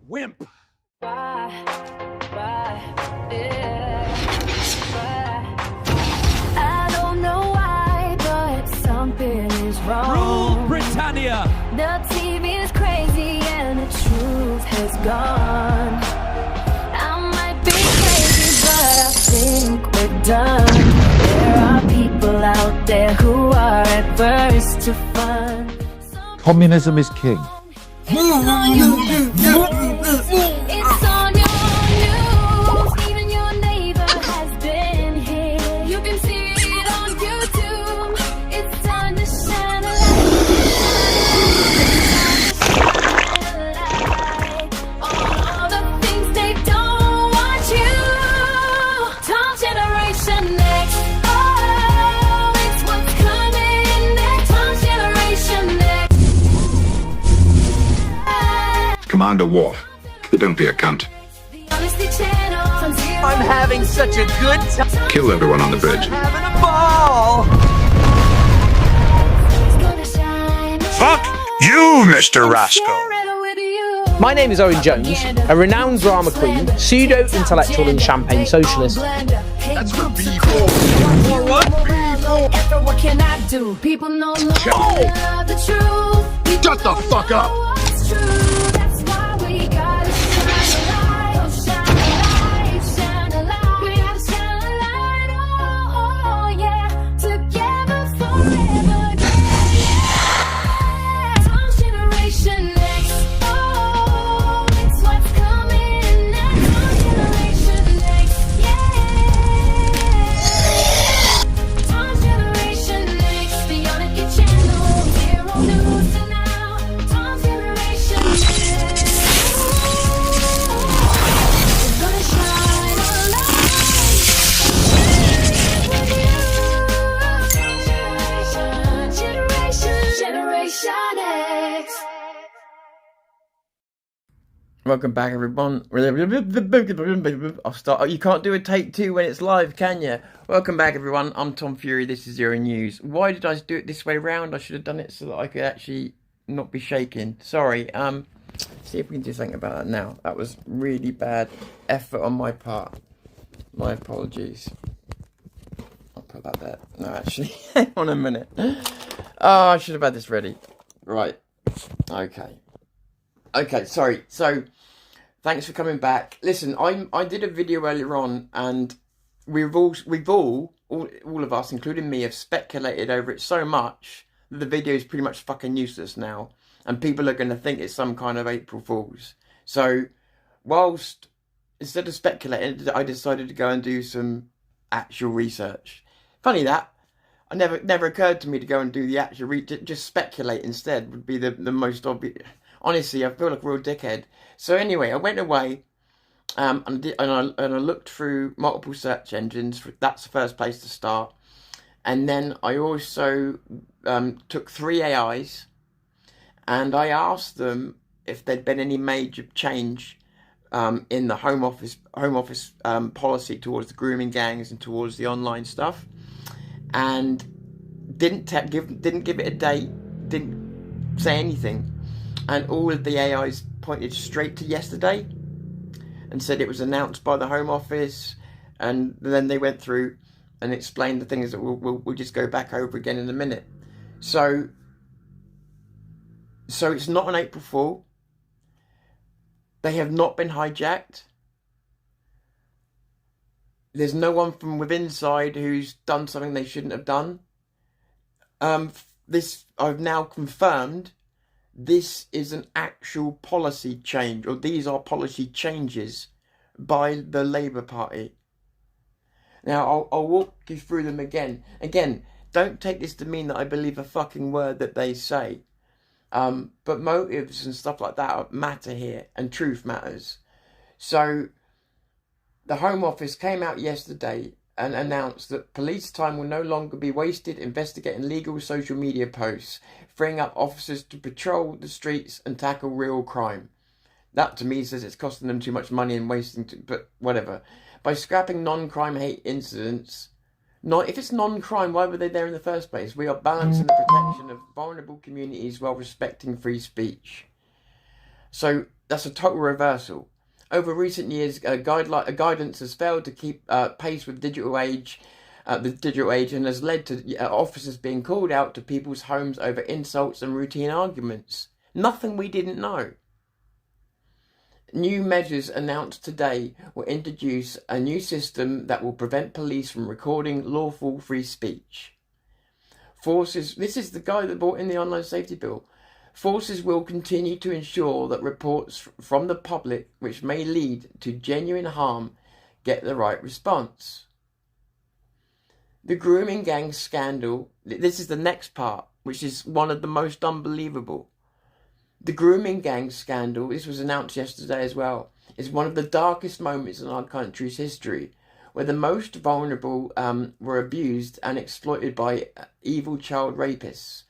Wimp. I don't know why, but something is wrong. Rule Britannia. The TV is crazy and the truth has gone. I might be crazy, but I think we're done. There are people out there who are adverse to fun. Communism is king. It's on your news. Even your neighbor has been here. You can see it on YouTube. It's time to shine a light. All the things they don't want you. Tom Generation Next. Oh, it's what's coming next. Tom Generation Next. Commander Worf, don't be a cunt. I'm having such a good time. Kill everyone on the bridge. Having a ball. Fuck you, Mr. Rascal. My name is Owen Jones, a renowned drama queen, pseudo-intellectual and champagne socialist. That's for B4. What can I do? People know the truth. Shut the fuck up. What's true? That's why we gotta shine a light. Shine a light, shine a light. We gotta shine a light. Oh yeah. Together forever. Yeah. Tom Generation Next. Oh, it's what's coming next. Tom Generation Next. Yeah. Tom Generation Next. The Unity Channel. Zero News to now. Tom Generation Next. It's gonna shine a light. Generation X. Welcome back, everyone. I'll start. Oh, you can't do a take two when it's live, can you? Welcome back, everyone. I'm Tom Fury. This is Zero News. Why did I do it this way round? I should have done it so that I could actually not be shaking. Sorry. See if we can do something about that now. That was really bad effort on my part. My apologies. I'll put that there. No, actually, hang on a minute. Oh, I should have had this ready. Right. Okay. Okay, sorry. So, thanks for coming back. Listen, I did a video earlier on, and all of us, including me, have speculated over it so much that the video is pretty much fucking useless now, and people are going to think it's some kind of April Fool's. So, instead of speculating, I decided to go and do some actual research. Funny that. I never occurred to me to go and do the actual just speculate instead would be the most obvious. Honestly, I feel like a real dickhead. So anyway, I went away and I looked through multiple search engines. That's the first place to start. And then I also took 3 AIs and I asked them if there'd been any major change in the Home Office policy towards the grooming gangs and towards the online stuff. And didn't give it a date, didn't say anything. And all of the AIs pointed straight to yesterday and said it was announced by the Home Office, and then they went through and explained the things that we'll just go back over again in a minute. So it's not an April Fool. They have not been hijacked. There's no one from within side who's done something they shouldn't have done. This I've now confirmed. This is an actual policy change, or these are policy changes by the Labour Party. Now, I'll walk you through them again. Again, don't take this to mean that I believe a fucking word that they say. But motives and stuff like that matter here, and truth matters. So, the Home Office came out yesterday and announced that police time will no longer be wasted investigating legal social media posts, freeing up officers to patrol the streets and tackle real crime. That to me says it's costing them too much money and wasting, but whatever. By scrapping non-crime hate incidents, if it's non-crime, why were they there in the first place? We are balancing the protection of vulnerable communities while respecting free speech. So That's a total reversal. Over recent years, guidance has failed to keep pace with the digital age, and has led to officers being called out to people's homes over insults and routine arguments. Nothing we didn't know. New measures announced today will introduce a new system that will prevent police from recording lawful free speech. This is the guy that brought in the online safety bill. Forces will continue to ensure that reports from the public which may lead to genuine harm get the right response. The grooming gang scandal, this is the next part, which is one of the most unbelievable. The grooming gang scandal, this was announced yesterday as well, is one of the darkest moments in our country's history, where the most vulnerable were abused and exploited by evil child rapists.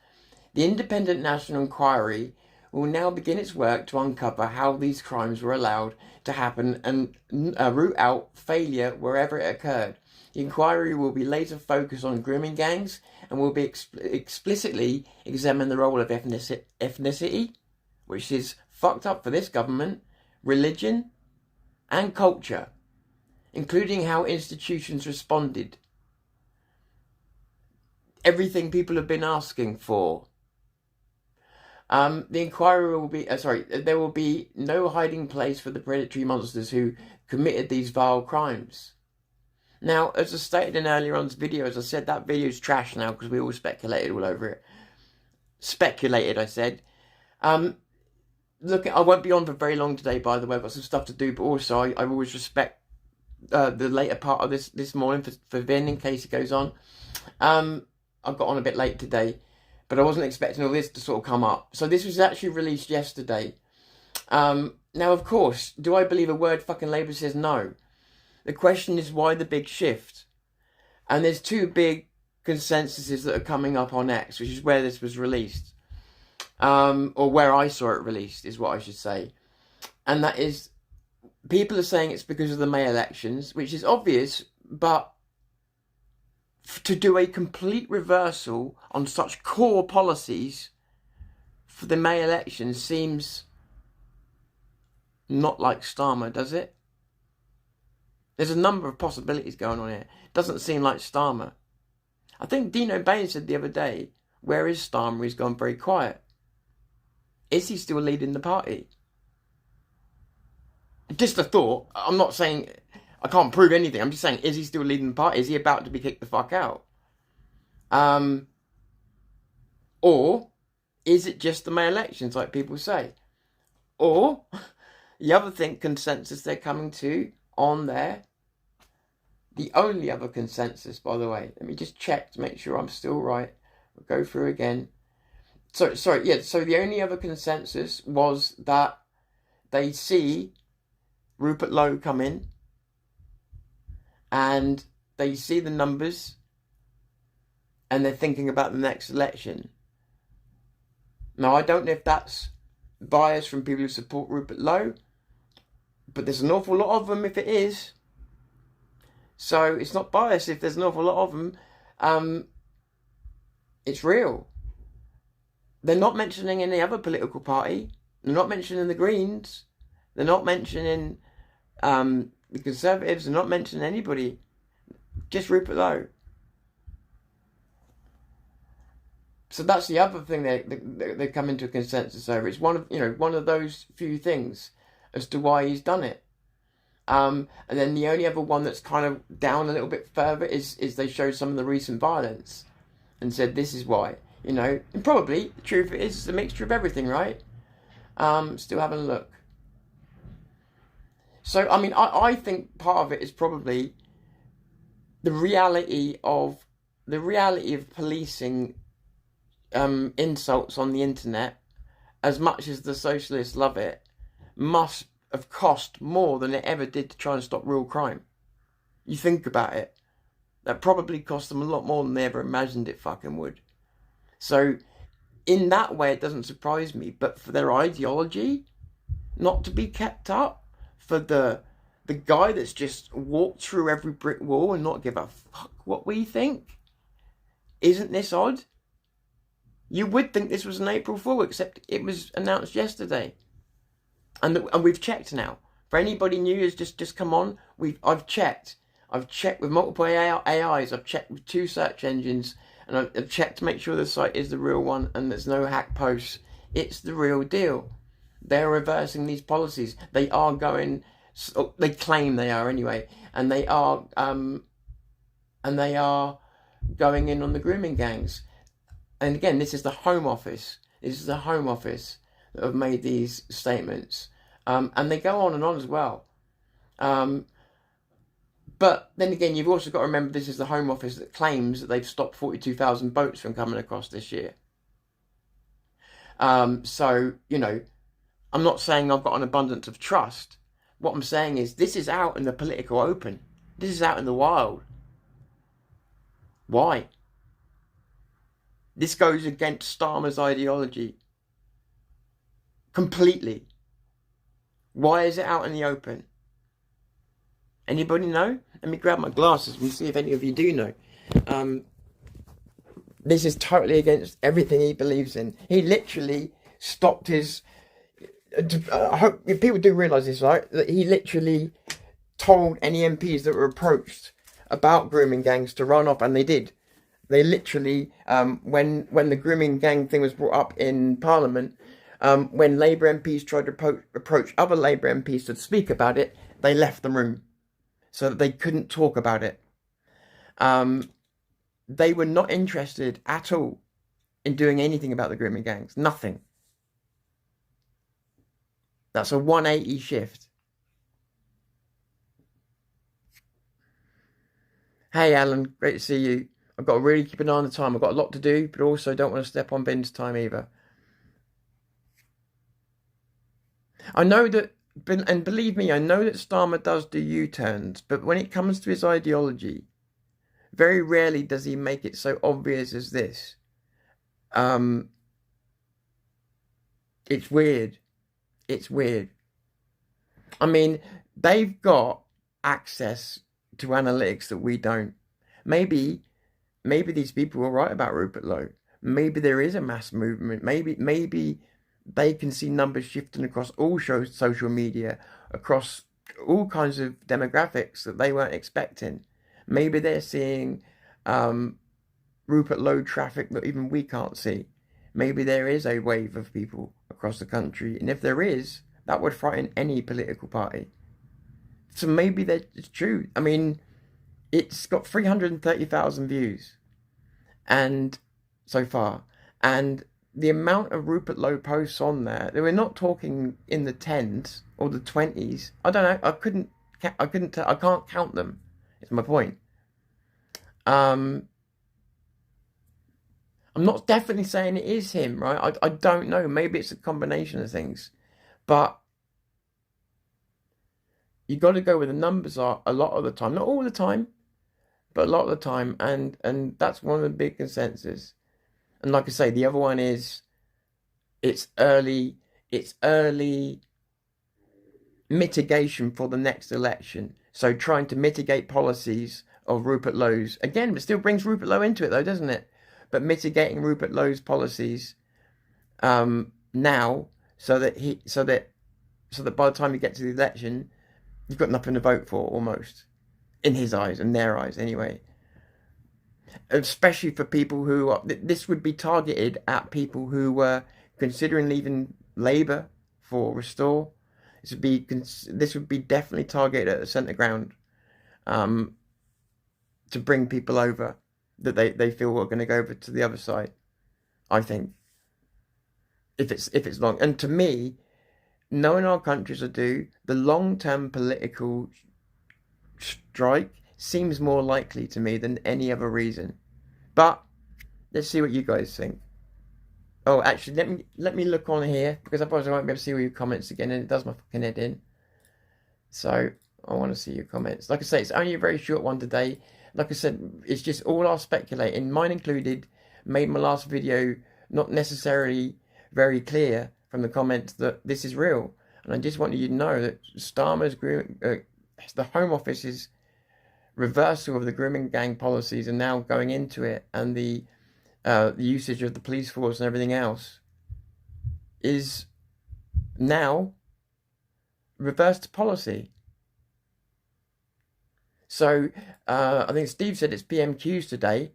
The Independent National Inquiry will now begin its work to uncover how these crimes were allowed to happen and root out failure wherever it occurred. The inquiry will be laser focused on grooming gangs and will be explicitly examine the role of ethnicity, which is fucked up for this government, religion, and culture, including how institutions responded. Everything people have been asking for. The inquiry will be, there will be no hiding place for the predatory monsters who committed these vile crimes. Now, as I stated in earlier on videos, I said that video's trash now because we all speculated all over it. Speculated, I said. Look, I won't be on for very long today, by the way. I've got some stuff to do, but also I always respect the later part of this morning for Vin in case it goes on. I got on a bit late today, but I wasn't expecting all this to sort of come up. So this was actually released yesterday. Now, of course, do I believe a word fucking Labour says? No. The question is, why the big shift? And there's two big consensuses that are coming up on X, which is where this was released. Or where I saw it released, is what I should say. And that is, people are saying it's because of the May elections, which is obvious, but to do a complete reversal on such core policies for the May elections seems not like Starmer, does it? There's a number of possibilities going on here. It doesn't seem like Starmer. I think Dino Bain said the other day, where is Starmer? He's gone very quiet. Is he still leading the party? Just a thought. I'm not saying, I can't prove anything. I'm just saying, is he still leading the party? Is he about to be kicked the fuck out? Or is it just the May elections, like people say? Or the other thing, consensus they're coming to on there, the only other consensus, by the way, let me just check to make sure I'm still right. We'll go through again. So the only other consensus was that they see Rupert Lowe come in and they see the numbers and they're thinking about the next election. Now, I don't know if that's bias from people who support Rupert Lowe, but there's an awful lot of them if it is. So it's not bias if there's an awful lot of them. It's real. They're not mentioning any other political party. They're not mentioning the Greens. They're not mentioning the Conservatives. They're not mentioning anybody. Just Rupert Lowe. So that's the other thing they come into a consensus over. It's one of those few things as to why he's done it. And then the only other one that's kind of down a little bit further is they showed some of the recent violence and said this is why. And probably the truth is it's a mixture of everything, right? Still having a look. So, I mean, I think part of it is probably the reality of policing insults on the internet, as much as the socialists love it, must have cost more than it ever did to try and stop real crime. You think about it. That probably cost them a lot more than they ever imagined it fucking would. So, in that way, it doesn't surprise me. But for their ideology not to be kept up, for the guy that's just walked through every brick wall and not give a fuck what we think, isn't this odd? You would think this was an April Fool, except it was announced yesterday. And we've checked now. For anybody new who's just come on, I've checked. I've checked with multiple AIs. I've checked with 2 search engines, and I've checked to make sure the site is the real one and there's no hack posts. It's the real deal. They're reversing these policies. They are going. They claim they are anyway, and they are going in on the grooming gangs. And again, this is the Home Office. This is the Home Office that have made these statements. And they go on and on as well. But then again, you've also got to remember this is the Home Office that claims that they've stopped 42,000 boats from coming across this year. So, you know, I'm not saying I've got an abundance of trust. What I'm saying is this is out in the political open. This is out in the wild. Why? This goes against Starmer's ideology. Completely. Why is it out in the open? Anybody know? Let me grab my glasses and see if any of you do know. This is totally against everything he believes in. He literally stopped his... I hope people do realise this, right? That he literally told any MPs that were approached about grooming gangs to run off, and they did. They literally, when the grooming gang thing was brought up in Parliament, when Labour MPs tried to approach other Labour MPs to speak about it, they left the room so that they couldn't talk about it. They were not interested at all in doing anything about the grooming gangs. Nothing. That's a 180 shift. Hey Alan, great to see you. I've got to really keep an eye on the time. I've got a lot to do, but also don't want to step on Ben's time either. I know that, and believe me, I know that Starmer does do U-turns, but when it comes to his ideology, very rarely does he make it so obvious as this. It's weird. It's weird. I mean, they've got access to analytics that we don't. Maybe these people are right about Rupert Lowe. Maybe there is a mass movement. Maybe they can see numbers shifting across all social media, across all kinds of demographics that they weren't expecting. Maybe they're seeing Rupert Lowe traffic that even we can't see. Maybe there is a wave of people across the country, and if there is, that would frighten any political party. So maybe it's true. I mean, it's got 330,000 views, and so far, and the amount of Rupert Lowe posts on there, we're not talking in the 10s or the 20s. I don't know. I can't count them. It's my point. I'm not definitely saying it is him, right? I don't know. Maybe it's a combination of things. But you got to go where the numbers are a lot of the time. Not all the time, but a lot of the time. And that's one of the big consensus. And like I say, the other one is it's early mitigation for the next election. So trying to mitigate policies of Rupert Lowe's. Again, it still brings Rupert Lowe into it though, doesn't it? But mitigating Rupert Lowe's policies now, so that by the time you get to the election, you've got nothing to vote for, almost, in his eyes and their eyes anyway. Especially for people who this would be targeted at people who were considering leaving Labour for Restore. This would be definitely targeted at the centre ground, to bring people over that they feel are going to go over to the other side. I think if it's long, and to me, knowing our countries are due, the long-term political strike seems more likely to me than any other reason. But let's see what you guys think. Oh, actually, let me look on here, because otherwise I won't be able to see all your comments again, and it does my fucking head in. So I want to see your comments. Like I say, it's only a very short one today. Like I said, it's just all our speculating, mine included. Made my last video not necessarily very clear from the comments that this is real. And I just wanted you to know that Starmer's the Home Office's reversal of the grooming gang policies and now going into it, and the usage of the police force and everything else is now reversed policy. So I think Steve said it's PMQs today.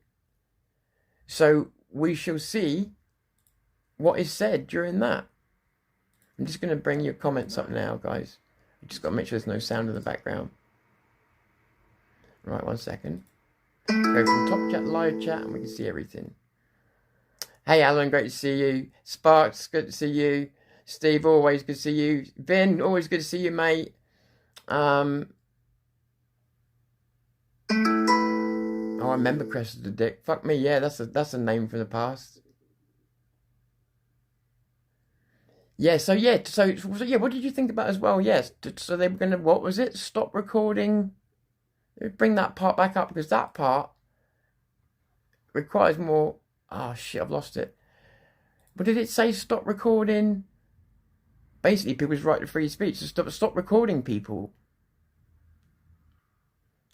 So we shall see what is said during that. I'm just going to bring your comments up now, guys. I've just got to make sure there's no sound in the background. Right, 1 second. Go from top chat, live chat, and we can see everything. Hey, Alan, great to see you. Sparks, good to see you. Steve, always good to see you. Vin, always good to see you, mate. Oh, I remember Crest of the Dick. Fuck me, yeah, that's a name from the past. Yeah, so yeah, what did you think about as well? Yes, so they were gonna, what was it? Stop recording. Bring that part back up, because that part requires more. Oh shit, I've lost it. But did it say stop recording? Basically, people's right to free speech. So stop recording people.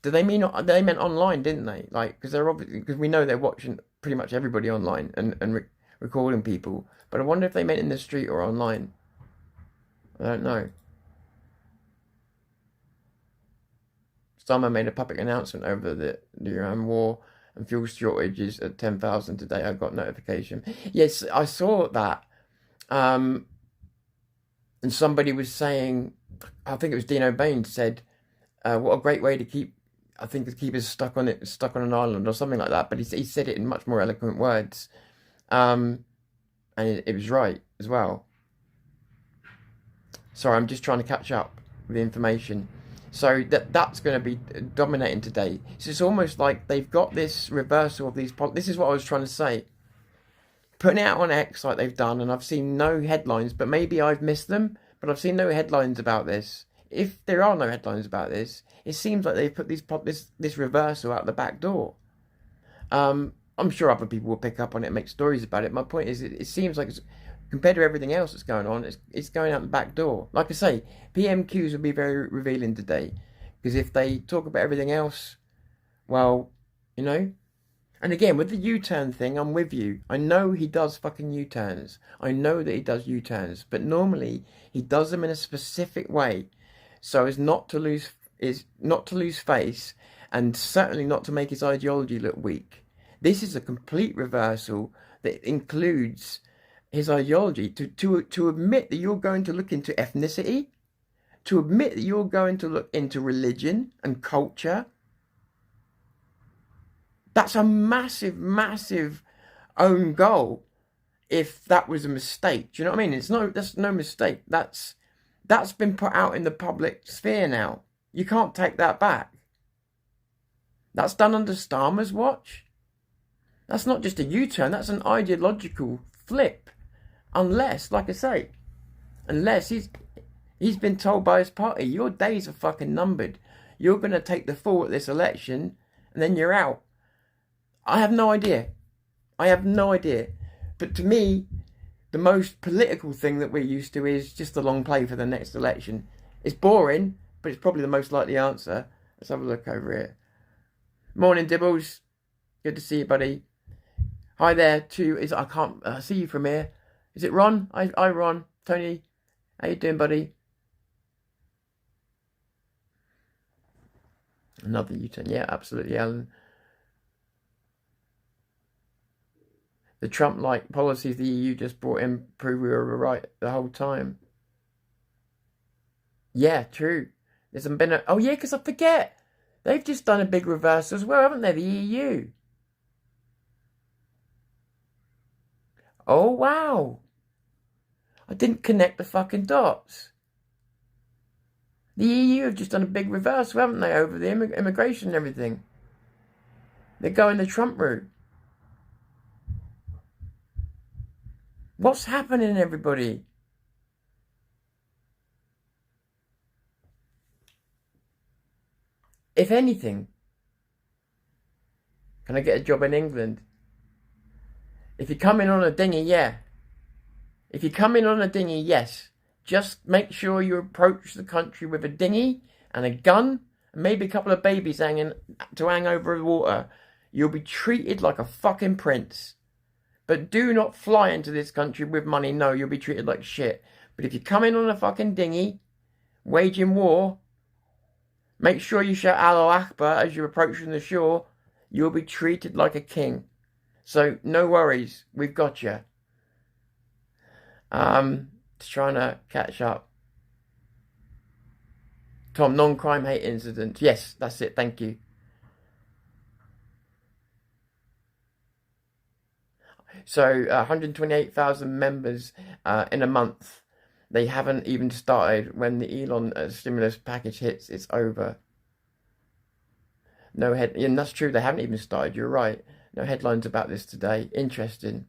Did they mean? They meant online, didn't they? Like, because they're obviously, because we know they're watching pretty much everybody online and recording people. But I wonder if they meant in the street or online. I don't know. STARMER made a public announcement over the Iran war and fuel shortages at 10,000 today. I got notification. Yes, I saw that. And somebody was saying, I think it was Dino Bain said, what a great way to keep us stuck on an island or something like that. But he said it in much more eloquent words. And it was right as well. Sorry, I'm just trying to catch up with the information. So that's going to be dominating today. So it's almost like they've got this reversal of these. This is what I was trying to say. Putting it out on X like they've done, and I've seen no headlines, but maybe I've missed them. But I've seen no headlines about this. If there are no headlines about this, it seems like they've put this reversal out the back door. I'm sure other people will pick up on it and make stories about it. My point is, it seems like, compared to everything else that's going on, it's going out the back door. Like I say, PMQs will be very revealing today. Because if they talk about everything else, well, you know. And again, with the U-turn thing, I'm with you. I know he does fucking U-turns. I know that he does U-turns. But normally, he does them in a specific way. So as not to lose face, and certainly not to make his ideology look weak. This is a complete reversal that includes his ideology. To admit that you're going to look into ethnicity, to admit that you're going to look into religion and culture, that's a massive, massive own goal. If that was a mistake, do you know what I mean? That's no mistake. That's been put out in the public sphere now. You can't take that back. That's done under STARMER's watch. That's not just a U-turn, that's an ideological flip. Unless, like I say, unless he's been told by his party, your days are fucking numbered. You're going to take the fall at this election, and then you're out. I have no idea. But to me, the most political thing that we're used to is just a long play for the next election. It's boring, but it's probably the most likely answer. Let's have a look over here. Morning, Dibbles. Good to see you, buddy. Hi there I can't see you from here. Is it Ron? Hi, Ron. Tony. How you doing, buddy? Another U-turn. Yeah, absolutely, Alan. The Trump-like policies the EU just brought in prove we were right the whole time. Yeah, true. There's been oh yeah, because I forget. They've just done a big reverse as well, haven't they? The EU. Oh, wow. I didn't connect the fucking dots. The EU have just done a big reversal, haven't they, over the immigration and everything. They're going the Trump route. What's happening, everybody? If anything, can I get a job in England? If you come in on a dinghy, yeah. If you come in on a dinghy, yes. Just make sure you approach the country with a dinghy and a gun and maybe a couple of babies hang over the water. You'll be treated like a fucking prince. But do not fly into this country with money. No, you'll be treated like shit. But if you come in on a fucking dinghy waging war. Make sure you shout Allahu Akbar as you're approaching the shore. You'll be treated like a king. So no worries, we've got you. Just trying to catch up. Tom, non-crime hate incident. Yes, that's it, thank you. So 128,000 members in a month. They haven't even started. When the Elon stimulus package hits, it's over. No head, and that's true. They haven't even started. You're right. No headlines about this today. Interesting.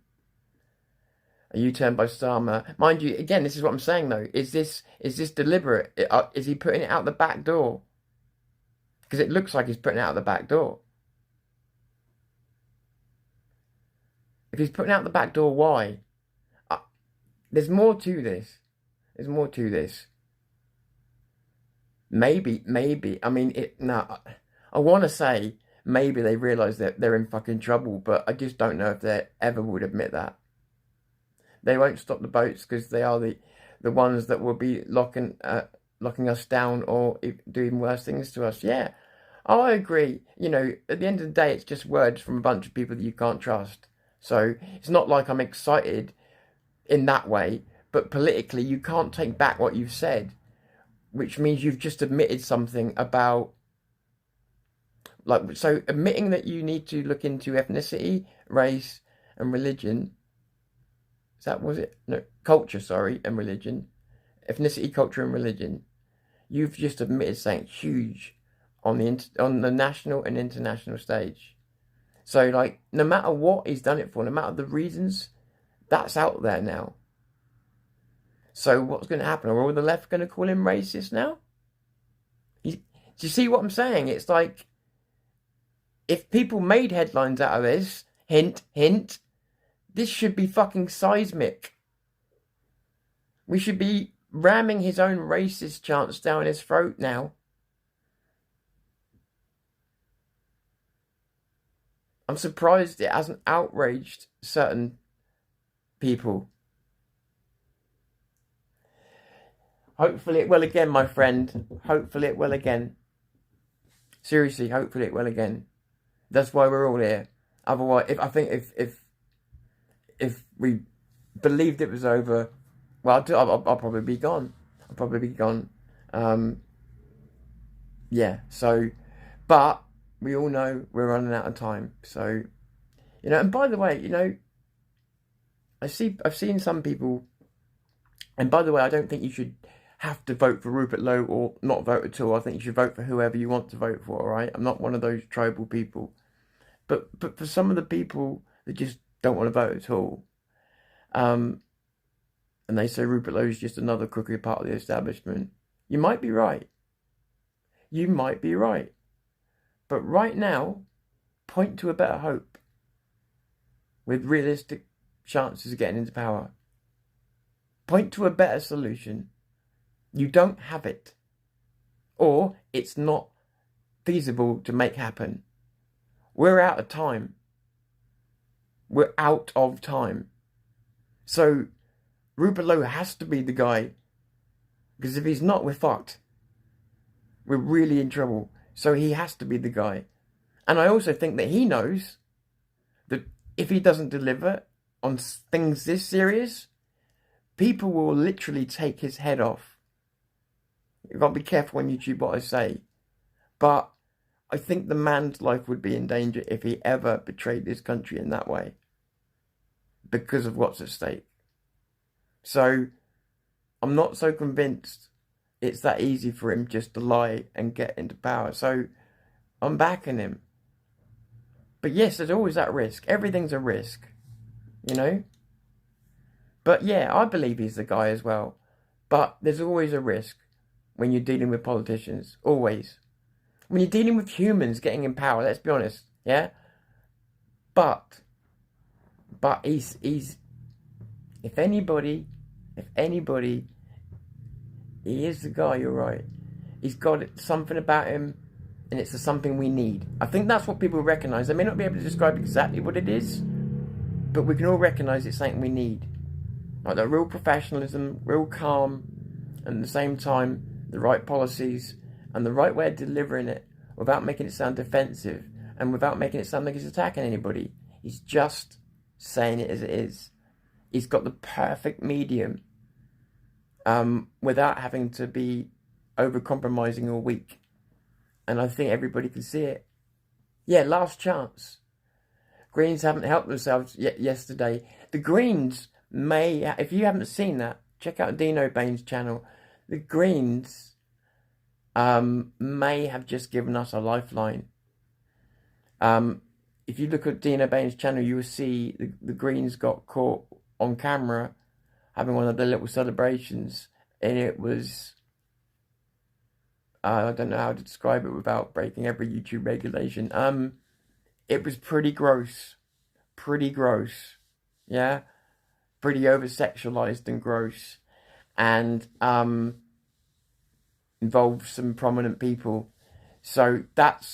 A U-turn by STARMER. Mind you, again, this is what I'm saying though. Is this deliberate? Is he putting it out the back door? Because it looks like he's putting it out the back door. If he's putting out the back door, why? There's more to this. There's more to this. Maybe. I mean, I want to say maybe they realise that they're in fucking trouble, but I just don't know if they ever would admit that. They won't stop the boats because they are the ones that will be locking us down or doing worse things to us. Yeah, I agree. You know, at the end of the day, it's just words from a bunch of people that you can't trust. So it's not like I'm excited in that way, but politically you can't take back what you've said, which means you've just admitted something about, like, so admitting that you need to look into ethnicity, race and religion. Culture, sorry, and religion. Ethnicity, culture and religion. You've just admitted something huge on the national and international stage. So, like, no matter what he's done it for, no matter the reasons, that's out there now. So what's going to happen? Are all the left going to call him racist now? Do you see what I'm saying? It's like, if people made headlines out of this, hint, hint, this should be fucking seismic. We should be ramming his own racist chants down his throat now. I'm surprised it hasn't outraged certain people. Hopefully it will again, my friend. Hopefully it will again. Seriously, hopefully it will again. That's why we're all here. Otherwise, if we believed it was over, well, I'll probably be gone. I'll probably be gone. Yeah. So, but we all know we're running out of time. So, you know. And by the way, you know, I've seen some people. And by the way, I don't think you should have to vote for Rupert Lowe or not vote at all. I think you should vote for whoever you want to vote for, all right? I'm not one of those tribal people. But for some of the people that just don't want to vote at all, and they say Rupert Lowe is just another crooked part of the establishment, you might be right. You might be right. But right now, point to a better hope with realistic chances of getting into power. Point to a better solution. You don't have it. Or it's not feasible to make happen. We're out of time. We're out of time. So Rupert Lowe has to be the guy. Because if he's not, we're fucked. We're really in trouble. So he has to be the guy. And I also think that he knows that if he doesn't deliver on things this serious, people will literally take his head off. You've got to be careful on YouTube what I say. But I think the man's life would be in danger if he ever betrayed this country in that way. Because of what's at stake. So, I'm not so convinced it's that easy for him just to lie and get into power. So, I'm backing him. But yes, there's always that risk. Everything's a risk. You know? But yeah, I believe he's the guy as well. But there's always a risk when you're dealing with politicians. Always. When you're dealing with humans getting in power, let's be honest. Yeah? But he's if anybody, he is the guy, you're right. He's got something about him, and it's something we need. I think that's what people recognise. They may not be able to describe exactly what it is, but we can all recognise it's something we need. Like that real professionalism, real calm, and at the same time, the right policies, and the right way of delivering it without making it sound defensive and without making it sound like he's attacking anybody. He's just saying it as it is. He's got the perfect medium without having to be over-compromising or weak. And I think everybody can see it. Yeah, last chance. Greens haven't helped themselves yet yesterday. The Greens may, if you haven't seen that, check out Dino Bain's channel. The Greens may have just given us a lifeline. If you look at Dino Bain's channel, you will see the Greens got caught on camera having one of their little celebrations, and it was, I don't know how to describe it without breaking every YouTube regulation. It was pretty gross, yeah, pretty over-sexualized and gross, and involved some prominent people. So that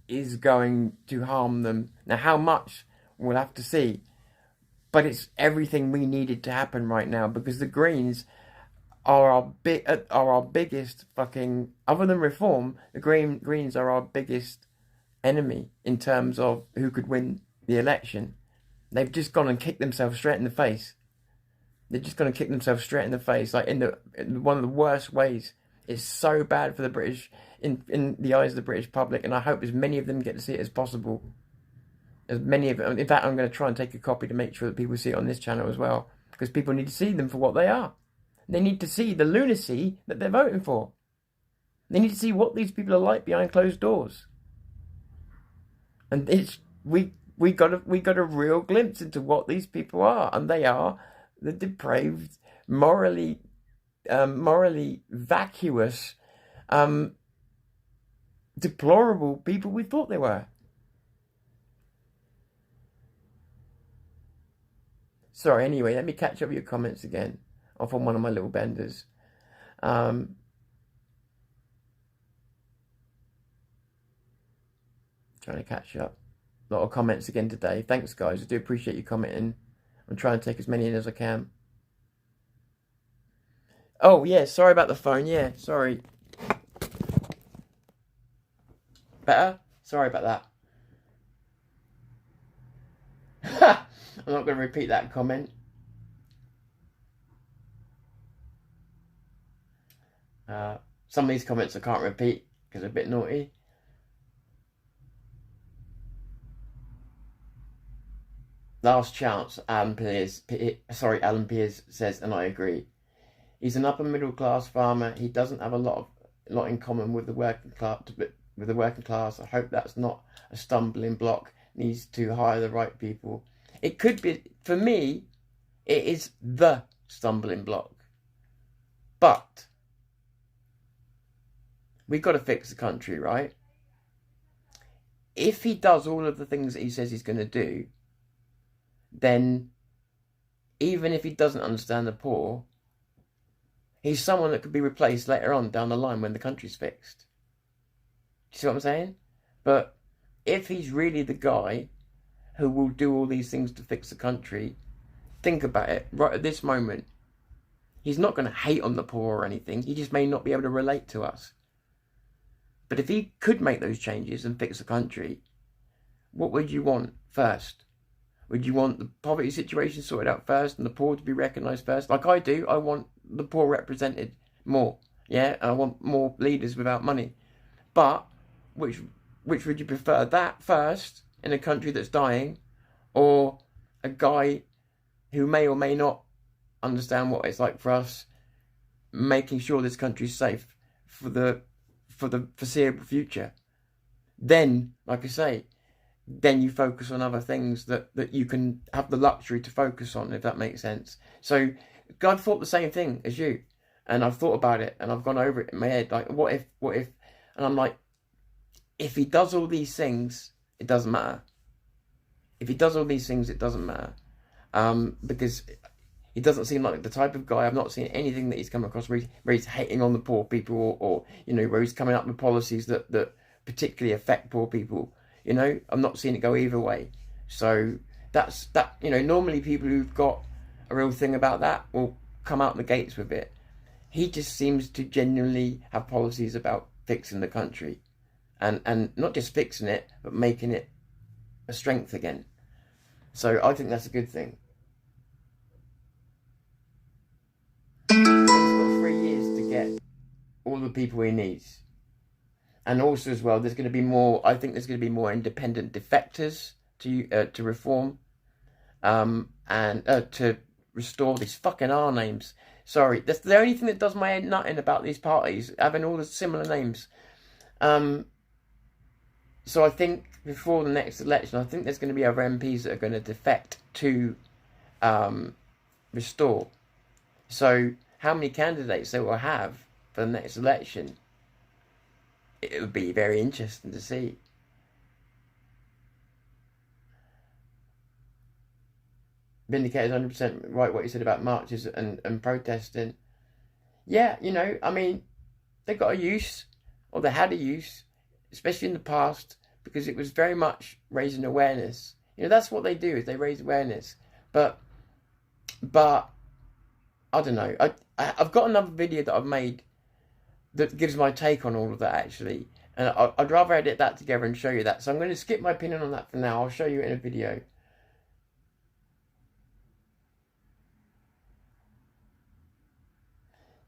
is going to harm them. Now, how much, we'll have to see. But it's everything we needed to happen right now, because the Greens are our biggest fucking, other than reform, the Greens are our biggest enemy in terms of who could win the election. They've just gone and kicked themselves straight in the face. They're just going to kick themselves straight in the face, like in one of the worst ways. It's so bad for the British, in the eyes of the British public, and I hope as many of them get to see it as possible. As many of them. In fact, I'm going to try and take a copy to make sure that people see it on this channel as well, because people need to see them for what they are. They need to see the lunacy that they're voting for. They need to see what these people are like behind closed doors. And we got a real glimpse into what these people are, and they are the depraved, morally vacuous, deplorable people we thought they were. Sorry, anyway, let me catch up with your comments again off on one of my little benders. Trying to catch up. A lot of comments again today. Thanks, guys. I do appreciate you commenting. I'm trying to take as many in as I can. Oh, yeah, sorry about the phone. Yeah, sorry. Better? Sorry about that. I'm not going to repeat that comment. Some of these comments I can't repeat because they're a bit naughty. Last chance, Alan Piers says, and I agree. He's an upper middle class farmer. He doesn't have a lot in common with the working class. I hope that's not a stumbling block. Needs to hire the right people. It could be, for me, it is the stumbling block. But we've got to fix the country, right? If he does all of the things that he says he's going to do, then even if he doesn't understand the poor, he's someone that could be replaced later on down the line when the country's fixed. Do you see what I'm saying? But if he's really the guy who will do all these things to fix the country, think about it right at this moment. He's not going to hate on the poor or anything. He just may not be able to relate to us. But if he could make those changes and fix the country, what would you want first? Would you want the poverty situation sorted out first and the poor to be recognised first? Like I do, I want the poor represented more. Yeah, and I want more leaders without money. But which would you prefer? That first in a country that's dying, or a guy who may or may not understand what it's like for us, making sure this country's safe for the foreseeable future? Then, like I say, then you focus on other things that you can have the luxury to focus on, if that makes sense. So God thought the same thing as you, and I've thought about it and I've gone over it in my head, like what if, and I'm like, if he does all these things, it doesn't matter. If he does all these things, it doesn't matter, because he doesn't seem like the type of guy. I've not seen anything that he's come across where he's hating on the poor people, or you know, where he's coming up with policies that particularly affect poor people. You know, I'm not seeing it go either way. So that's you know, normally people who've got a real thing about that will come out the gates with it. he just seems to genuinely have policies about fixing the country. And not just fixing it, but making it a strength again. So I think that's a good thing. He's got 3 years to get all the people he needs. And also as well, there's going to be more, I think there's going to be more independent defectors to reform. And to restore these fucking R names. Sorry, that's the only thing that does my head nutting about these parties, having all the similar names. So I think before the next election, I think there's going to be other MPs that are going to defect to restore. So how many candidates they will have for the next election, it would be very interesting to see. Vindicated 100% right what you said about marches and protesting. Yeah, you know, I mean, they got a use, or they had a use, especially in the past, because it was very much raising awareness. You know, that's what they do, is they raise awareness. But I don't know. I've got another video that I've made that gives my take on all of that, actually. And I'd rather edit that together and show you that. So I'm going to skip my opinion on that for now. I'll show you it in a video.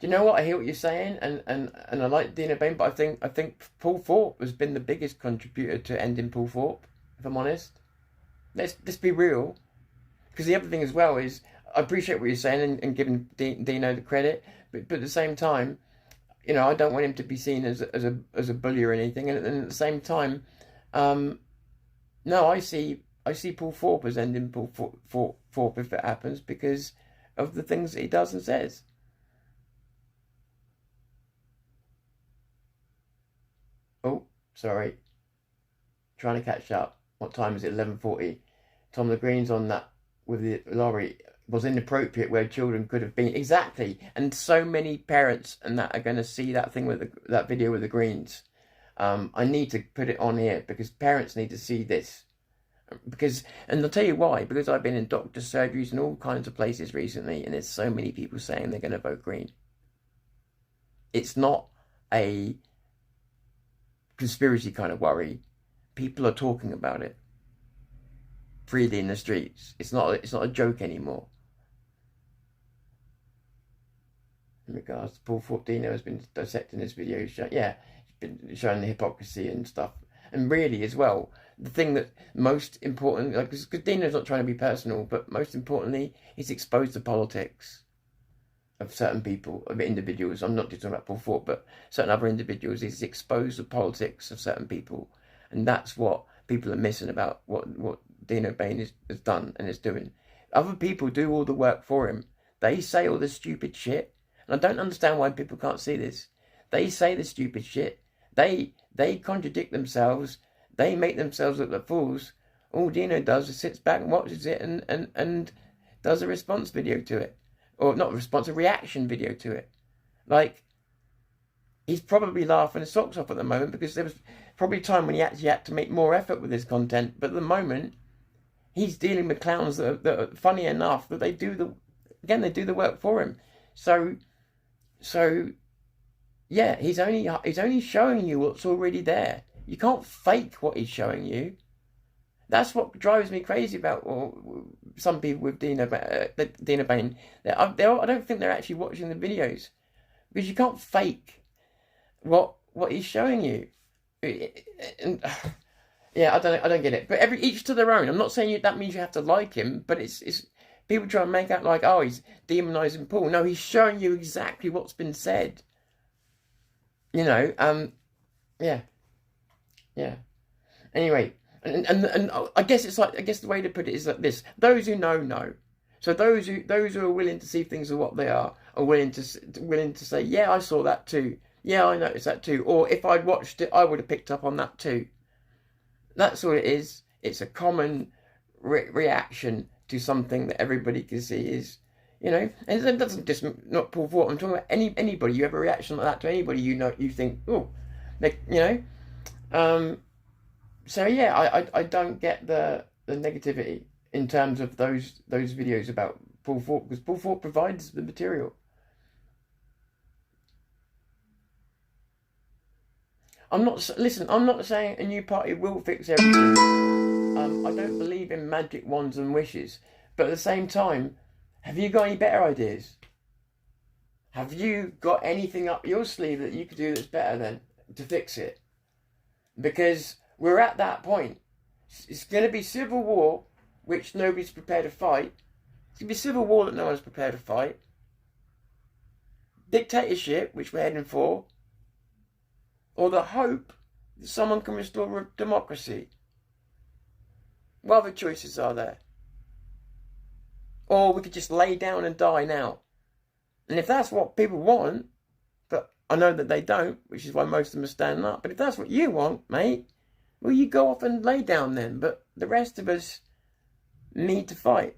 Do you know what? I hear what you're saying, and I like Dina Bain, but I think Paul Thorpe has been the biggest contributor to ending Paul Thorpe, if I'm honest. Let's be real. Because the other thing as well is, I appreciate what you're saying and giving Dino the credit, but at the same time, you know, I don't want him to be seen as a bully or anything. And at the same time, no, I see Paul Thorpe as ending Paul Thorpe if it happens, because of the things that he does and says. Oh, sorry. Trying to catch up. What time is it? 11:40. Tom the Green's on that with the lorry. Was inappropriate where children could have been. Exactly. And so many parents and that are going to see that thing with that video with the Greens. I need to put it on here because parents need to see this. And I'll tell you why. Because I've been in doctor's surgeries and all kinds of places recently, and there's so many people saying they're going to vote Green. It's not a conspiracy kind of worry. People are talking about it freely in the streets. It's not a joke anymore. In regards to Paul Fortino has been dissecting this video, yeah, he's been showing the hypocrisy and stuff. And really, as well, the thing that most important, like, because Dino's not trying to be personal, but most importantly, he's exposed the politics of certain people, of individuals. I'm not just talking about Paul Thorpe, but certain other individuals. He's exposed the politics of certain people, and that's what people are missing about what Dino Bain has done and is doing. Other people do all the work for him. They say all this stupid shit. And I don't understand why people can't see this. They say the stupid shit. They contradict themselves. They make themselves look like fools. All Dino does is sits back and watches it and does a response video to it. Or not a response, a reaction video to it. Like, he's probably laughing his socks off at the moment because there was probably a time when he actually had to make more effort with his content. But at the moment, he's dealing with clowns that are funny enough that they do the work for him. So, yeah, he's only showing you what's already there. You can't fake what he's showing you. That's what drives me crazy about some people with Dina Bain. I don't think they're actually watching the videos, because you can't fake what he's showing you. And, yeah, I don't get it. But each to their own. I'm not saying that means you have to like him, but it's people try and make out like, oh, he's demonising Paul. No, he's showing you exactly what's been said. You know, yeah. Anyway, and I guess the way to put it is like this: those who know. So those who are willing to see things for what they are willing to say, yeah, I saw that too. Yeah, I noticed that too. Or if I'd watched it, I would have picked up on that too. That's all it is. It's a common reaction to something that everybody can see is, you know, and it doesn't just not Paul Thorpe. I'm talking about anybody. You have a reaction like that to anybody, you know, you think, oh, you know. So yeah, I don't get the negativity in terms of those videos about Paul Thorpe, because Paul Thorpe provides the material. Listen, I'm not saying a new party will fix everything. I don't believe in magic wands and wishes. But at the same time, have you got any better ideas? Have you got anything up your sleeve that you could do that's better then to fix it? Because we're at that point. It's going to be civil war, which nobody's prepared to fight. It's going to be civil war that no one's prepared to fight. Dictatorship, which we're heading for. Or the hope that someone can restore democracy. What other choices are there? Or we could just lay down and die now. And if that's what people want, but I know that they don't, which is why most of them are standing up. But if that's what you want, mate, well, you go off and lay down then. But the rest of us need to fight.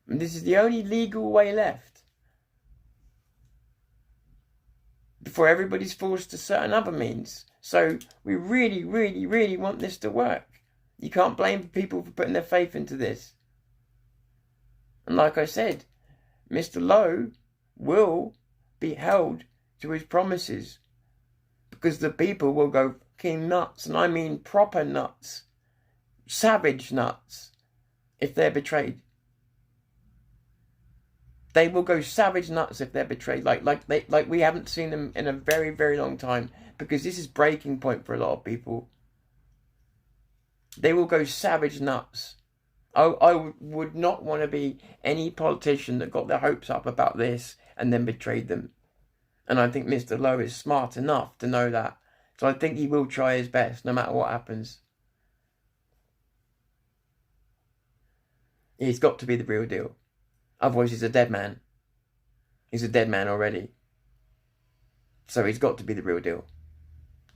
And this is the only legal way left. Before everybody's forced to certain other means. So we really, really, really want this to work. You can't blame people for putting their faith into this. And like I said, Mr. Lowe will be held to his promises. Because the people will go fucking nuts. And I mean proper nuts. Savage nuts. If they're betrayed. They will go savage nuts if they're betrayed. Like we haven't seen them in a very, very long time. Because this is breaking point for a lot of people. They will go savage nuts. I would not want to be any politician that got their hopes up about this and then betrayed them. And I think Mr. Lowe is smart enough to know that. So I think he will try his best no matter what happens. He's got to be the real deal. Otherwise he's a dead man. He's a dead man already. So he's got to be the real deal.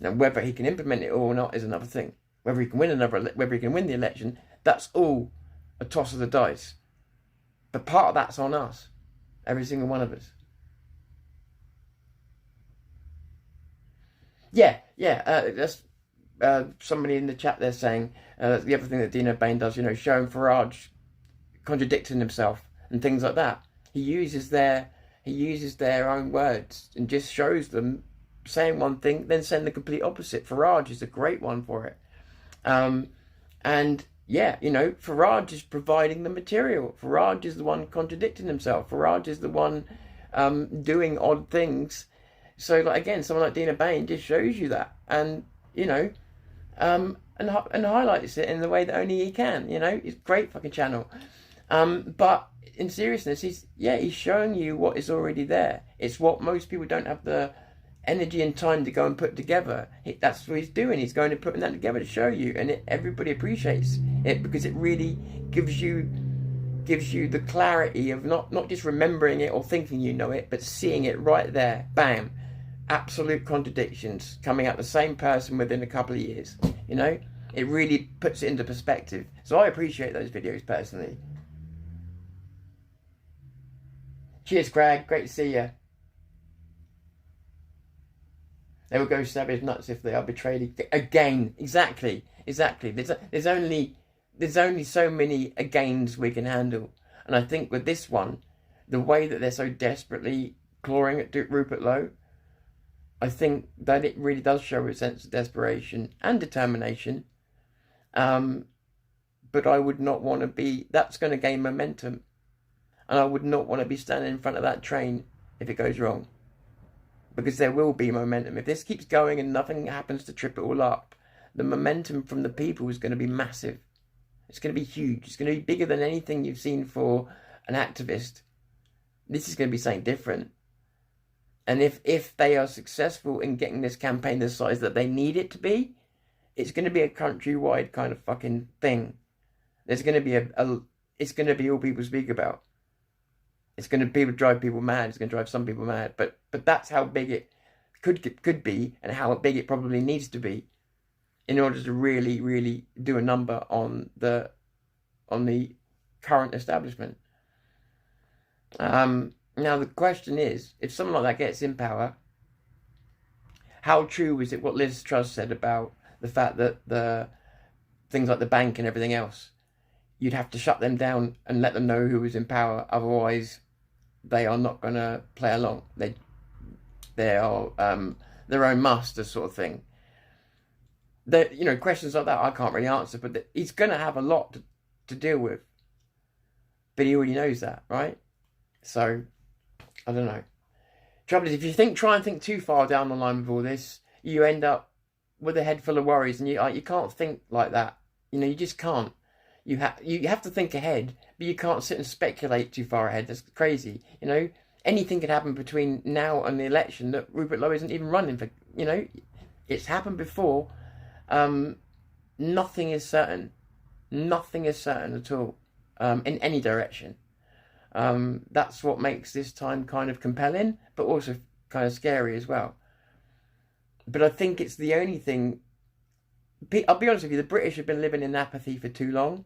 Now whether he can implement it or not is another thing. Whether he can win the election, that's all a toss of the dice. But part of that's on us. Every single one of us. That's somebody in the chat there saying the other thing that Dino Bain does, showing Farage contradicting himself and things like that. He uses their own words and just shows them saying one thing, then saying the complete opposite. Farage is a great one for it. Farage is providing the material. Farage is the one contradicting himself. Farage is the one doing odd things. So, again, someone like Dina Bain just shows you that, and and highlights it in the way that only he can. It's a great fucking channel. But in seriousness, he's showing you what is already there. It's what most people don't have the energy and time to go and put together. That's what he's doing. He's going to putting that together to show you, and everybody appreciates it because it really gives you the clarity of not just remembering it or thinking you know it, but seeing it right there. Bam. Absolute contradictions coming out the same person within a couple of years. It really puts it into perspective. So I appreciate those videos personally. Cheers, Craig. Great to see you. They will go savage nuts if they are betrayed again. Exactly. There's only so many agains we can handle, and I think with this one, the way that they're so desperately clawing at Rupert Lowe, I think that it really does show a sense of desperation and determination. But I would not want to be. That's going to gain momentum, and I would not want to be standing in front of that train if it goes wrong. Because there will be momentum. If this keeps going and nothing happens to trip it all up, the momentum from the people is going to be massive. It's going to be huge. It's going to be bigger than anything you've seen for an activist. This is going to be something different. And if they are successful in getting this campaign the size that they need it to be, it's going to be a countrywide kind of fucking thing. There's going to be it's going to be all people speak about. It's going to drive people mad. It's going to drive some people mad. But that's how big it could be, and how big it probably needs to be, in order to really, really do a number on the current establishment. Now the question is, if someone like that gets in power, how true is it what Liz Truss said about the fact that the things like the bank and everything else, you'd have to shut them down and let them know who was in power, otherwise they are not going to play along. They are their own master sort of thing. That, you know, questions like that I can't really answer, but he's going to have a lot to deal with. But he already knows that, right? So, I don't know. Trouble is, if you try and think too far down the line with all this, you end up with a head full of worries, and you can't think like that. You know, you just can't. You have to think ahead, but you can't sit and speculate too far ahead. That's crazy. You know, anything could happen between now and the election that Rupert Lowe isn't even running for. You know, it's happened before. Nothing is certain. Nothing is certain at all, in any direction. That's what makes this time kind of compelling, but also kind of scary as well. But I think it's the only thing. I'll be honest with you, the British have been living in apathy for too long.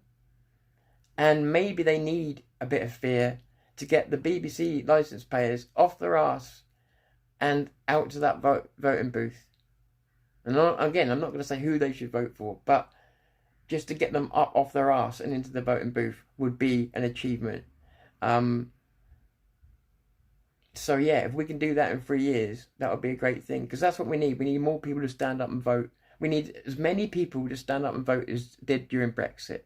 And maybe they need a bit of fear to get the BBC licence payers off their arse and out to that voting booth. And again, I'm not going to say who they should vote for, but just to get them up off their arse and into the voting booth would be an achievement. So yeah, if we can do that in 3 years, that would be a great thing, because that's what we need. We need more people to stand up and vote. We need as many people to stand up and vote as did during Brexit.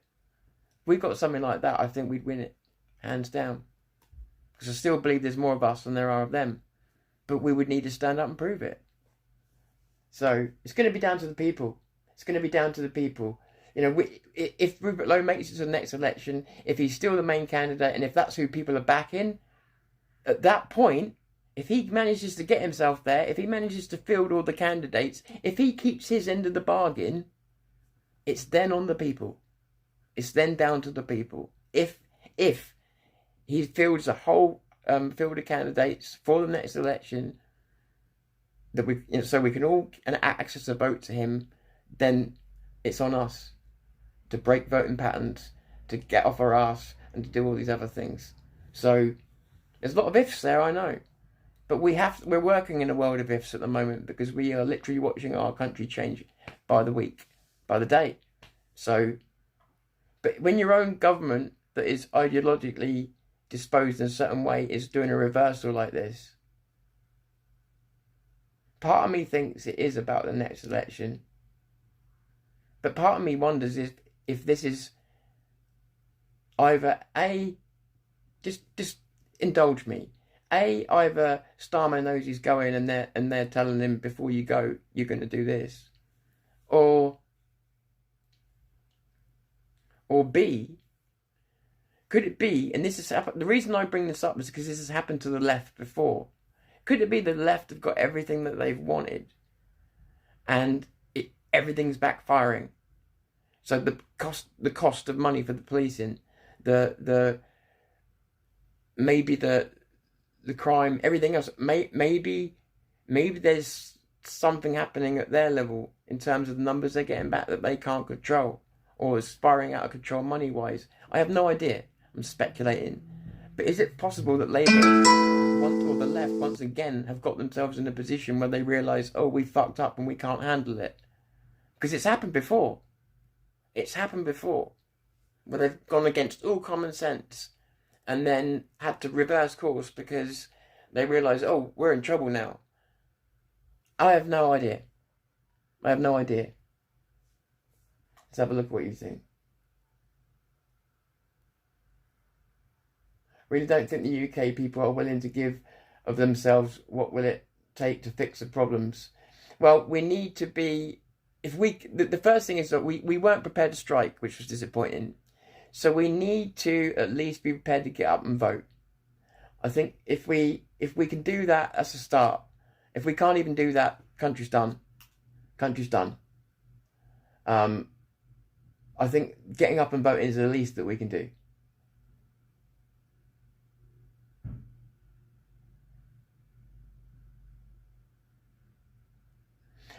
If we got something like that, I think we'd win it, hands down. Because I still believe there's more of us than there are of them. But we would need to stand up and prove it. So it's going to be down to the people. It's going to be down to the people. You know, if Rupert Lowe makes it to the next election, if he's still the main candidate, and if that's who people are backing, at that point, if he manages to get himself there, if he manages to field all the candidates, if he keeps his end of the bargain, it's then on the people. It's then down to the people. If he fields a whole field of candidates for the next election, that so we can all access a vote to him, then it's on us to break voting patterns, to get off our ass, and to do all these other things. So there's a lot of ifs there, I know. But we're working in a world of ifs at the moment, because we are literally watching our country change by the week, by the day. So, but when your own government that is ideologically disposed in a certain way is doing a reversal like this, part of me thinks it is about the next election. But part of me wonders if this is either just indulge me. Either STARMER knows he's going and they're telling him before you go, you're going to do this. Or B, could it be, and this is the reason I bring this up is because this has happened to the left before. Could it be the left have got everything that they've wanted and everything's backfiring? So the cost of money for the policing, maybe the crime, everything else, maybe there's something happening at their level in terms of the numbers they're getting back that they can't control, or is spiraling out of control money-wise. I have no idea. I'm speculating. But is it possible that Labour, or the left, once again, have got themselves in a position where they realise, oh, we fucked up and we can't handle it? Because it's happened before. It's happened before, where they've gone against all common sense and then had to reverse course because they realise, oh, we're in trouble now. I have no idea. Let's have a look at what you think. Really don't think the UK people are willing to give of themselves. What will it take to fix the problems? Well, we need to be... The first thing is that we weren't prepared to strike, which was disappointing. So we need to at least be prepared to get up and vote. I think if we can do that, that's a start. If we can't even do that, country's done. I think getting up and voting is the least that we can do.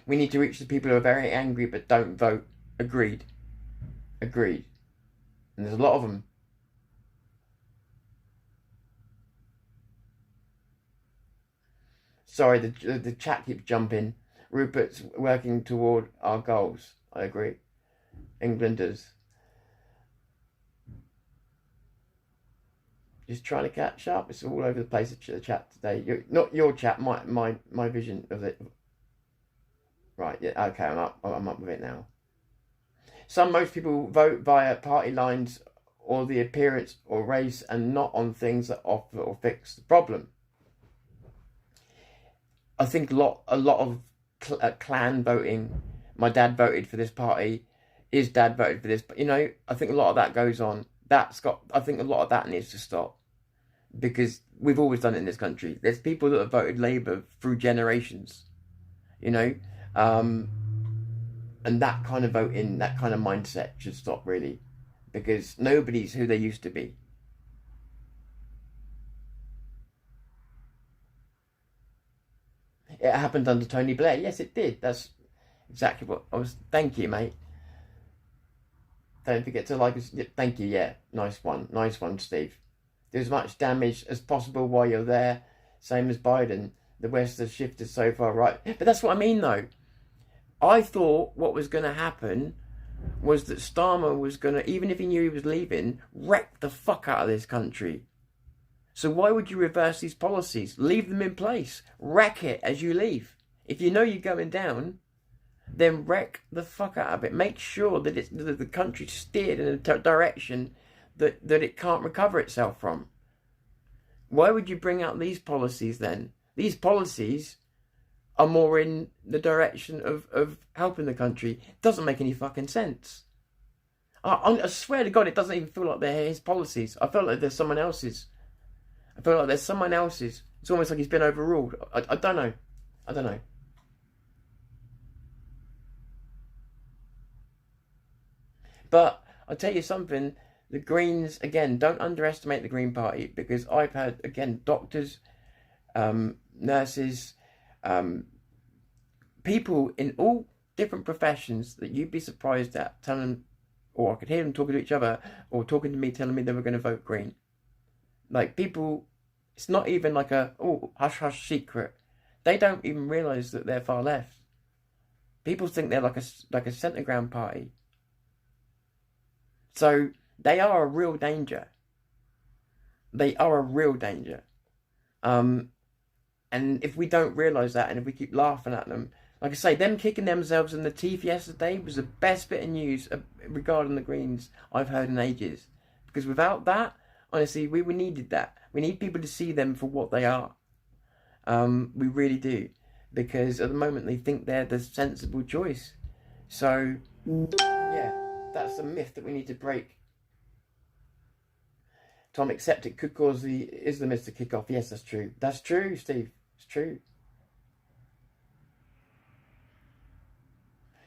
We need to reach the people who are very angry but don't vote. Agreed. And there's a lot of them. Sorry, the chat keeps jumping. Rupert's working toward our goals. I agree. Englanders. Just trying to catch up. It's all over the place, the chat today. Not your chat, my vision of it. Right, yeah, okay, I'm up with it now. Most people vote via party lines or the appearance or race and not on things that offer or fix the problem. I think a lot of clan voting. My dad voted for this party. His dad voted for this. But, you know, I think a lot of that goes on. I think a lot of that needs to stop. Because we've always done it in this country. There's people that have voted Labour through generations. You know? And that kind of voting, that kind of mindset should stop, really. Because nobody's who they used to be. It happened under Tony Blair. Yes, it did. That's exactly what I was... Thank you, mate. Don't forget to like us. Thank you, yeah. Nice one. Nice one, Steve. Do as much damage as possible while you're there. Same as Biden. The West has shifted so far right. But that's what I mean, though. I thought what was going to happen was that Starmer was going to, even if he knew he was leaving, wreck the fuck out of this country. So why would you reverse these policies? Leave them in place. Wreck it as you leave. If you know you're going down, then wreck the fuck out of it. Make sure that the country's steered in a direction that it can't recover itself from. Why would you bring out these policies then? These policies are more in the direction of helping the country. It doesn't make any fucking sense. I swear to God, it doesn't even feel like they're his policies. I feel like there's someone else's. It's almost like he's been overruled. I don't know. But I'll tell you something. The Greens, again, don't underestimate the Green Party, because I've had, again, doctors, nurses, people in all different professions that you'd be surprised at telling, or I could hear them talking to each other, or talking to me, telling me they were going to vote Green. Like, people, it's not even like a, hush hush secret. They don't even realise that they're far left. People think they're like a centre ground party. So they are a real danger. And if we don't realise that, and if we keep laughing at them, like I say, them kicking themselves in the teeth yesterday was the best bit of news regarding the Greens I've heard in ages. Because without that, honestly, we needed that. We need people to see them for what they are. We really do. Because at the moment they think they're the sensible choice. So, yeah, that's a myth that we need to break. Tom, except it could cause the Islamists to kick off. Yes, that's true. That's true, Steve. It's true.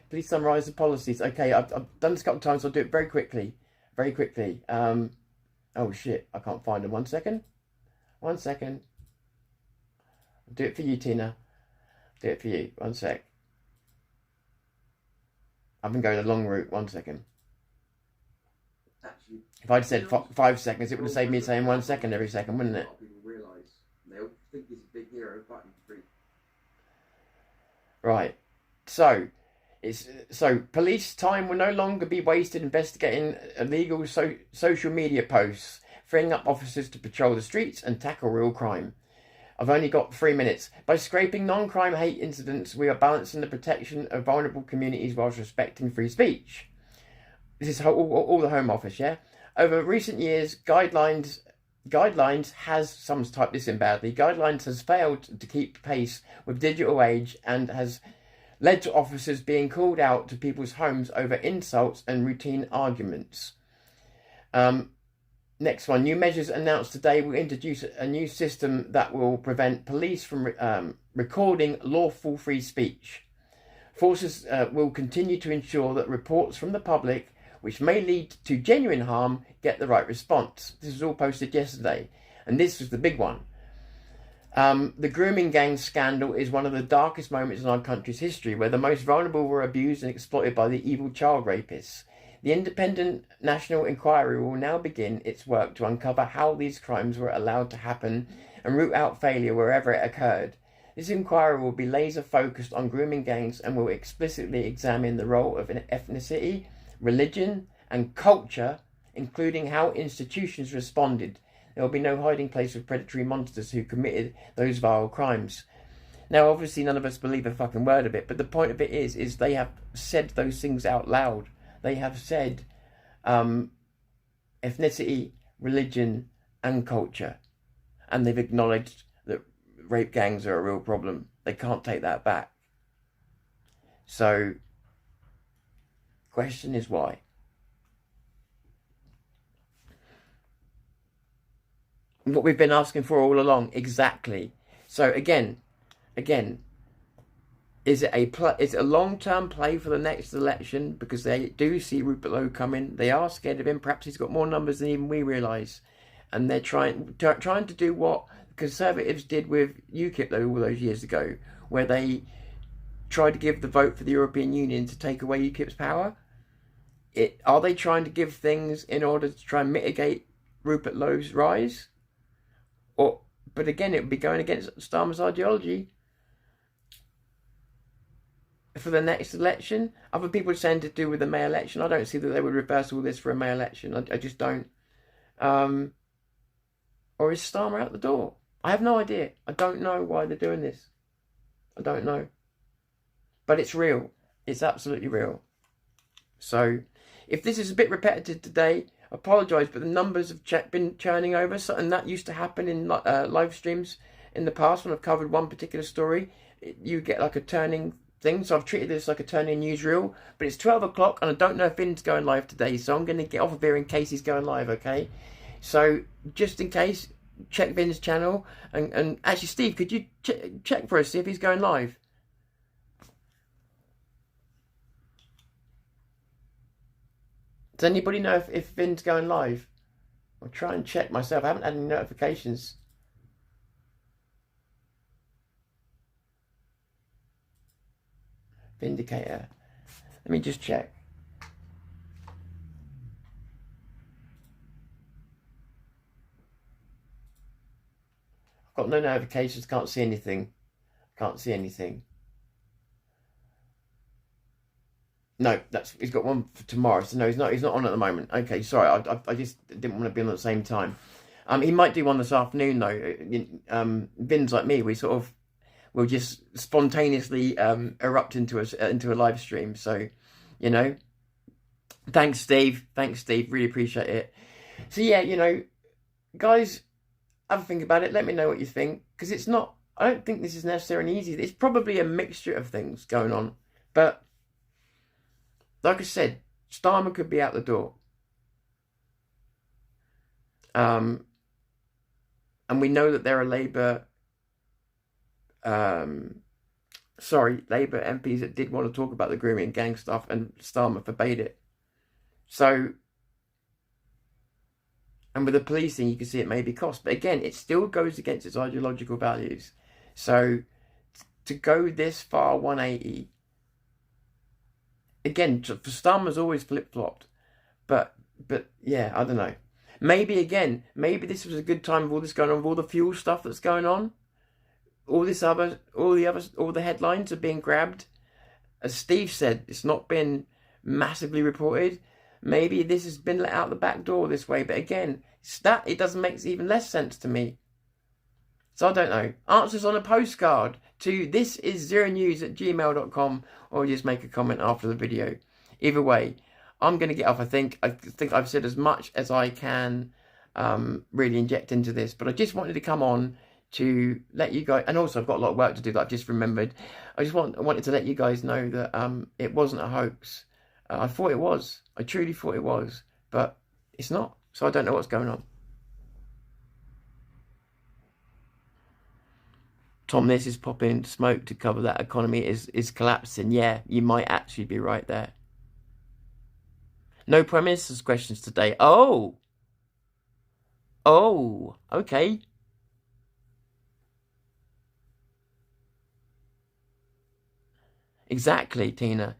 Please summarise the policies. Okay, I've done this a couple of times, so I'll do it very quickly. Oh shit, I can't find them. 1 second. I'll do it for you, Tina. Do it for you. 1 sec. I've been going a long route. 1 second. Actually, if I'd said 5 seconds, it would have saved me saying 1 second every second, wouldn't it? A lot of people realise they all think he's a big hero, but he's pretty. Right. So police time will no longer be wasted investigating illegal social media posts, freeing up officers to patrol the streets and tackle real crime. I've only got 3 minutes. By scraping non-crime hate incidents, we are balancing the protection of vulnerable communities whilst respecting free speech. This is all the Home Office, yeah? Over recent years, Guidelines has, someone's typed this in badly, Guidelines has failed to keep pace with digital age and has led to officers being called out to people's homes over insults and routine arguments. Next one. New measures announced today will introduce a new system that will prevent police from recording lawful free speech. Forces will continue to ensure that reports from the public, which may lead to genuine harm, get the right response. This was all posted yesterday, and this was the big one. The grooming gang scandal is one of the darkest moments in our country's history, where the most vulnerable were abused and exploited by the evil child rapists. The independent national inquiry will now begin its work to uncover how these crimes were allowed to happen and root out failure wherever it occurred. This inquiry will be laser focused on grooming gangs and will explicitly examine the role of ethnicity, religion and culture, including how institutions responded. There will be no hiding place for predatory monsters who committed those vile crimes. Now, obviously, none of us believe a fucking word of it, but the point of it is they have said those things out loud. They have said ethnicity, religion, and culture. And they've acknowledged that rape gangs are a real problem. They can't take that back. So, question is why? What we've been asking for all along, exactly. So again, is it a long-term play for the next election? Because they do see Rupert Lowe coming. They are scared of him. Perhaps he's got more numbers than even we realise. And they're trying to do what the Conservatives did with UKIP all those years ago, where they tried to give the vote for the European Union to take away UKIP's power. Are they trying to give things in order to try and mitigate Rupert Lowe's rise? But again, it would be going against Starmer's ideology for the next election. Other people are saying to do with the May election. I don't see that they would reverse all this for a May election. I just don't. Or is Starmer out the door? I have no idea. I don't know why they're doing this. I don't know. But it's real. It's absolutely real. So, if this is a bit repetitive today, I apologise, but the numbers have been churning over, and that used to happen in live streams in the past when I've covered one particular story. You get like a turning thing, so I've treated this like a turning newsreel, but it's 12 o'clock and I don't know if Vin's going live today, so I'm going to get off of here in case he's going live, okay? So, just in case, check Vin's channel, and actually, Steve, could you check for us, see if he's going live? Does anybody know if Vin's going live? I'll try and check myself. I haven't had any notifications. Vindicator. Let me just check. I've got no notifications. Can't see anything. Can't see anything. No, he's got one for tomorrow. So no, he's not on at the moment. Okay, sorry, I just didn't want to be on at the same time. He might do one this afternoon though. Vin's like me. We'll just spontaneously erupt into a live stream. So, you know, thanks, Steve. Really appreciate it. So yeah, you know, guys, have a think about it. Let me know what you think, because it's not. I don't think this is necessarily easy. It's probably a mixture of things going on, but. Like I said, Starmer could be out the door. And we know that there are Labour MPs that did want to talk about the grooming gang stuff, and Starmer forbade it. So, and with the policing, you can see it may be cost. But again, it still goes against its ideological values. So, to go this far 180... Again, for Starmer's always flip-flopped. But yeah, I don't know. Maybe this was a good time with all this going on, with all the fuel stuff that's going on. All the headlines are being grabbed. As Steve said, it's not been massively reported. Maybe this has been let out the back door this way. But again, it doesn't make even less sense to me. So I don't know. Answers on a postcard to thisiszeronews@gmail.com, or just make a comment after the video. Either way, I'm going to get off. I think I've said as much as I can really inject into this, but I just wanted to come on to let you guys, and also I've got a lot of work to do that I've just remembered. I wanted to let you guys know that it wasn't a hoax. I thought it was. I truly thought it was, but it's not. So I don't know what's going on. Tom, this is popping smoke to cover that economy is collapsing. Yeah, you might actually be right there. No Prime Minister's questions today. Oh, okay. Exactly, Tina.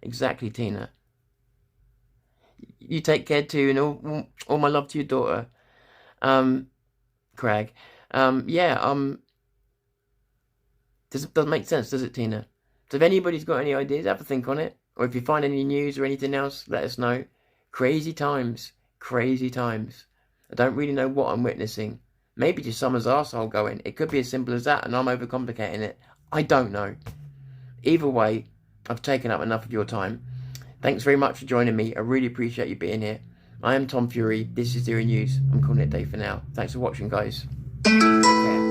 You take care too, and all my love to your daughter, Craig. Doesn't make sense, does it, Tina? So if anybody's got any ideas, have a think on it. Or if you find any news or anything else, let us know. Crazy times. I don't really know what I'm witnessing. Maybe just someone's arsehole going. It could be as simple as that, and I'm overcomplicating it. I don't know. Either way, I've taken up enough of your time. Thanks very much for joining me. I really appreciate you being here. I am Tom Fury. This is Zero News. I'm calling it a day for now. Thanks for watching, guys. Take care.